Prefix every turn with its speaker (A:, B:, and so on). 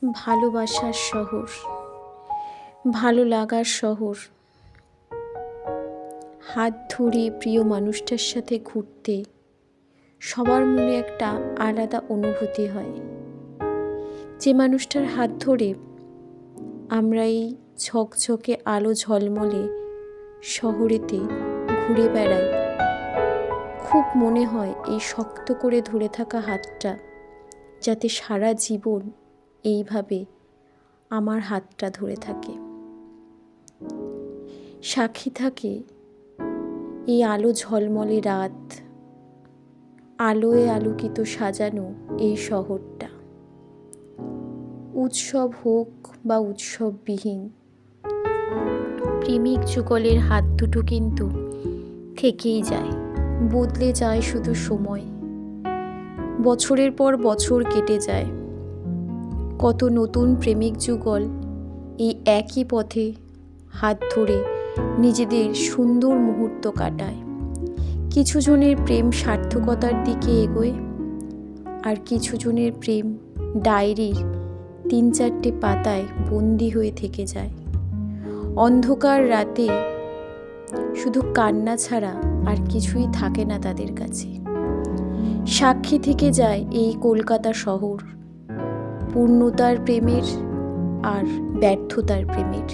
A: ভালোবাসার শহর, ভালো লাগার শহর। হাত ধরে প্রিয় মানুষটার সাথে ঘুরতে সবার মনে একটা আলাদা অনুভূতি হয়। যে মানুষটার হাত ধরে আমরা এই ঝকঝকে আলো ঝলমলে শহরেতে ঘুরে বেড়াই, খুব মনে হয় এই শক্ত করে ধরে থাকা হাতটা যাতে সারা জীবন এইভাবে আমার হাতটা ধরে থাকে, সাক্ষী থাকে এই আলো ঝলমলে রাত, আলোয় আলোকিত সাজানো এই শহরটা। উৎসব হোক বা উৎসববিহীন, প্রেমিক যুগলের হাত দুটো কিন্তু থেকেই যায়। বদলে যায় শুধু সময়, বছরের পর বছর কেটে যায়। কত নতুন প্রেমিক যুগল এই একই পথে হাত ধরে নিজেদের সুন্দর মুহূর্ত কাটায়। কিছু জনের প্রেম সার্থকতার দিকে এগোয়, আর কিছু জনের প্রেম ডায়েরির 3-4টে পাতায় বন্দি হয়ে থেকে যায়। অন্ধকার রাতে শুধু কান্না ছাড়া আর কিছুই থাকে না তাদের কাছে। সাক্ষী থেকে যায় এই কলকাতা শহর, পূর্ণতার প্রেমের আর ব্যর্থতার প্রেমের।